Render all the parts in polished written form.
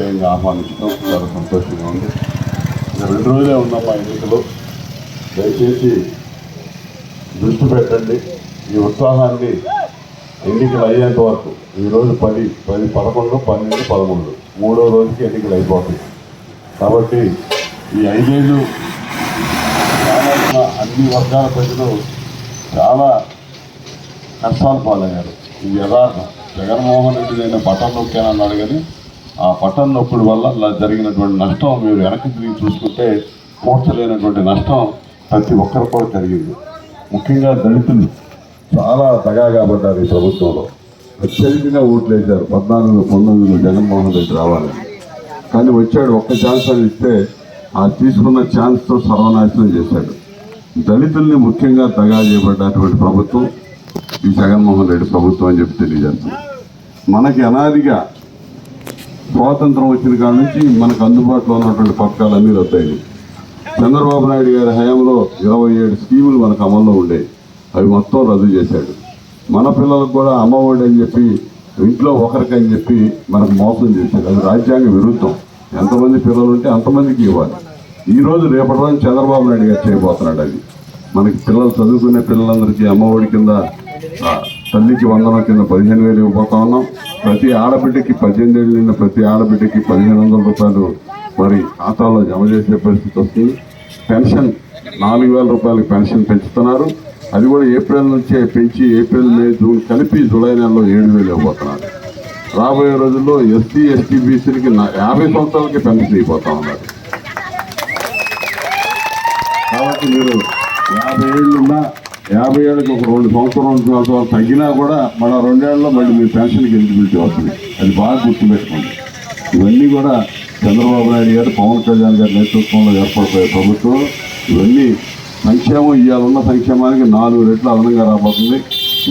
సవినయంగా ఆహ్వానించడం చాలా సంతోషంగా ఉంది. 2 రోజులే ఉందమ్మా ఎన్నికలు. దయచేసి దృష్టి పెట్టండి. ఈ ఉత్సాహాన్ని ఎన్నికలు అయ్యేంత వరకు ఈరోజు 10, 11, 12, 13 3వ రోజుకి ఎన్నికలు అయిపోతాయి. కాబట్టి ఈ 5 ఏళ్ళు అన్ని వర్గాల ప్రజలు చాలా కష్టాలు పాలయ్యారు. ఈ యథార్థం. జగన్మోహన్ రెడ్డి నేను బటన్ నొక్కానన్నాడు, కానీ ఆ బటన్ నొప్పుడు వల్ల జరిగినటువంటి నష్టం మీరు వెనక్కి తిరిగి చూసుకుంటే పూడ్చలేనటువంటి నష్టం ప్రతి ఒక్కరు కూడా జరిగింది. ముఖ్యంగా దళితులు చాలా దగాగా పడ్డారు ఈ ప్రభుత్వంలో. అత్యధికంగా ఓట్లు వేశారు. 14, 19 జగన్మోహన్ రెడ్డి రావాలని. కానీ వచ్చాడు, ఒక్క ఛాన్స్ అని ఇస్తే ఆ తీసుకున్న ఛాన్స్తో సర్వనాశనం చేశాడు. దళితుల్ని ముఖ్యంగా దగా చేయబడ్డటువంటి ప్రభుత్వం ఈ జగన్మోహన్ రెడ్డి ప్రభుత్వం అని చెప్పి తెలియజేస్తుంది. మనకి అనాదిగా స్వాతంత్రం వచ్చిన కాడ నుంచి మనకు అందుబాటులో ఉన్నటువంటి పథకాలన్నీ రద్దయ్యాయి. చంద్రబాబు నాయుడు గారి హయాంలో 27 స్కీములు మనకు అమల్లో ఉండేవి. అవి మొత్తం రద్దు చేశాడు. మన పిల్లలకు కూడా అమ్మఒడి అని చెప్పి ఇంట్లో ఒకరికని చెప్పి మనకు మోసం చేశాడు. అది రాజ్యాంగ విరుద్ధం. ఎంతమంది పిల్లలు ఉంటే అంతమందికి ఇవ్వాలి. ఈరోజు రేపటి రోజు చంద్రబాబు నాయుడు గారు చేయబోతున్నాడు. అది మనకి పిల్లలు చదువుకునే పిల్లలందరికీ అమ్మఒడి కింద తల్లికి వందనం కింద 15,000 ఇవ్వబోతా ఉన్నాం. ప్రతి ఆడబిడ్డకి 18 ఏళ్ళు నిన్న ప్రతి ఆడబిడ్డకి 1,500 రూపాయలు మరి ఖాతాలో జమ చేసే పరిస్థితి వస్తుంది. పెన్షన్ 4,000 రూపాయలకి పెన్షన్ పెంచుతున్నారు. అది కూడా ఏప్రిల్ నుంచే పెంచి ఏప్రిల్, మే, జూన్ కలిపి జూలై నెలలో 7,000 ఇవ్వబోతున్నారు. రాబోయే రోజుల్లో ఎస్సీ, ఎస్టీ, బీసీలకి 50 సంవత్సరాలకి పెన్షన్ అయిపోతా ఉన్నారు. కాబట్టి మీరు 50 ఏళ్ళున్నా 50 ఏళ్ళకి ఒక 2 సంవత్సరాలు తగ్గినా కూడా మన 2 ఏళ్ళలో మళ్ళీ మీ పెన్షన్కి ఎలిజిబిలిటీ వస్తుంది. అది బాగా గుర్తుపెట్టుకోండి. ఇవన్నీ కూడా చంద్రబాబు నాయుడు గారు, పవన్ కళ్యాణ్ గారి నేతృత్వంలో ఏర్పడిపోయే ప్రభుత్వం. ఇవన్నీ సంక్షేమం ఇవ్వాలన్న సంక్షేమానికి 4 రెట్లు అదనంగా రాబోతుంది.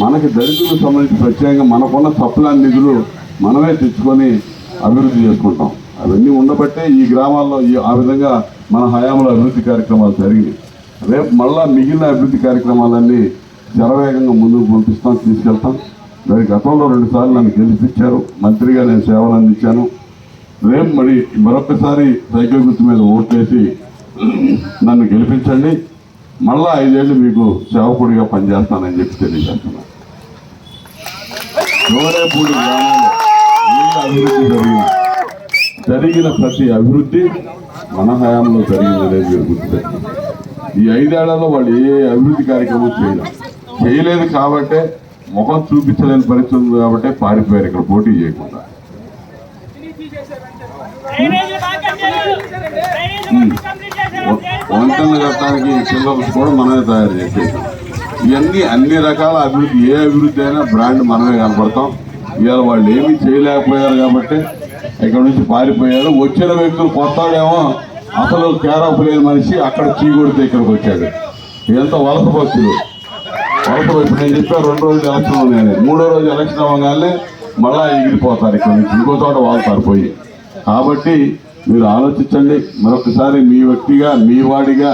మనకి దళితులకు సంబంధించి ప్రత్యేకంగా మనకున్న సప్లాన్ నిధులు మనమే తెచ్చుకొని అభివృద్ధి చేసుకుంటాం. అవన్నీ ఉండబట్టే ఈ గ్రామాల్లో ఆ విధంగా మన హయాంలో అభివృద్ధి కార్యక్రమాలు జరిగినాయి. రేపు మళ్ళా మిగిలిన అభివృద్ధి కార్యక్రమాలన్నీ శరవేగంగా ముందుకు పంపిస్తాం, తీసుకెళ్తాం. మరి గతంలో 2 సార్లు నన్ను గెలిపించారు. మంత్రిగా నేను సేవలు అందించాను. రేపు మరొకసారి సైకిల్ గుర్తు మీద ఓట్లేసి నన్ను గెలిపించండి. మళ్ళా 5 ఏళ్ళు మీకు సేవకుడిగా పనిచేస్తానని చెప్పి తెలియజేస్తున్నాను. జోరేపూడి గ్రామంలో అభివృద్ధి జరిగిన ప్రతి అభివృద్ధి మన హయాంలో జరిగిందనేది మీరు గుర్తుపెట్టుకోండి. ఈ 5 ఏళ్లలో వాళ్ళు ఏ అభివృద్ధి కార్యక్రమం చేయలేదు కాబట్టే, ముఖం చూపించలేని పరిస్థితి ఉంది కాబట్టే పారిపోయారు ఇక్కడ పోటీ చేయకుండా. వంటలు కట్టడానికి పిల్లలు కూడా మనమే తయారు చేసేసాం. ఇవన్నీ అన్ని రకాల అభివృద్ధి, ఏ అభివృద్ధి అయినా బ్రాండ్ మనమే కనపడతాం. ఇవాళ వాళ్ళు ఏమీ చేయలేకపోయారు కాబట్టి ఇక్కడ నుంచి పారిపోయారు. వచ్చిన వ్యక్తులు కొత్తడేమో అసలు కేరాపు లేని మనిషి అక్కడ చీకొడితే ఇక్కడికి వచ్చాడు. ఇదంతా వలస బస్సులు. ఇప్పుడు నేను చెప్పా 2 రోజులు ఎలక్షన్ ఉన్నాయని. 3వ రోజు ఎలక్షన్ అవ్వగానే మళ్ళా ఎగిరిపోతారు ఇక్కడ నుంచి, ఇంకో చోట వాళ్తారు పోయి. కాబట్టి మీరు ఆలోచించండి. మరొకసారి మీ వ్యక్తిగా, మీ వాడిగా,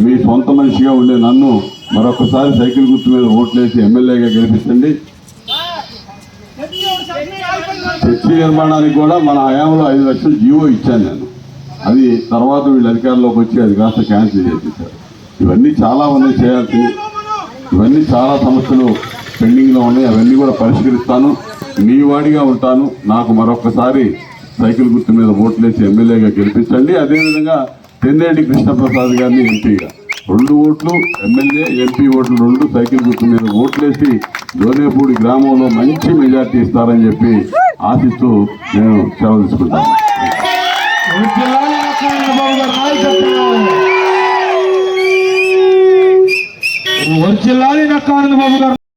మీ సొంత మనిషిగా ఉండే నన్ను మరొకసారి సైకిల్ గుర్తు మీద ఓట్లేసి ఎమ్మెల్యేగా గెలిపించండి. చర్చి నిర్మాణానికి కూడా మన హయాంలో 5 లక్షలు జీవో ఇచ్చాను నేను. అది తర్వాత వీళ్ళు అధికారంలోకి వచ్చి అది కాస్త క్యాన్సిల్ చేసేసారు. ఇవన్నీ చాలా ఉన్నాయి చేయాల్సింది. ఇవన్నీ చాలా సమస్యలు పెండింగ్లో ఉన్నాయి. అవన్నీ కూడా పరిష్కరిస్తాను. మీ వాడిగా ఉంటాను. నాకు మరొకసారి సైకిల్ గుర్తు మీద ఓట్లేసి ఎమ్మెల్యేగా గెలిపించండి. అదేవిధంగా తెన్నేటి కృష్ణప్రసాద్ గారిని ఎంపీగా 2 ఓట్లు, ఎమ్మెల్యే, ఎంపీ ఓట్లు 2 సైకిల్ గుర్తు మీద ఓట్లేసి జోనేపూడి గ్రామంలో మంచి మెజార్టీ ఇస్తారని చెప్పి ఆశిస్తూ నేను సెలవు తీసుకుంటాను. వర్జిల్లాలి నక్కా ఆనందబాబు గారు.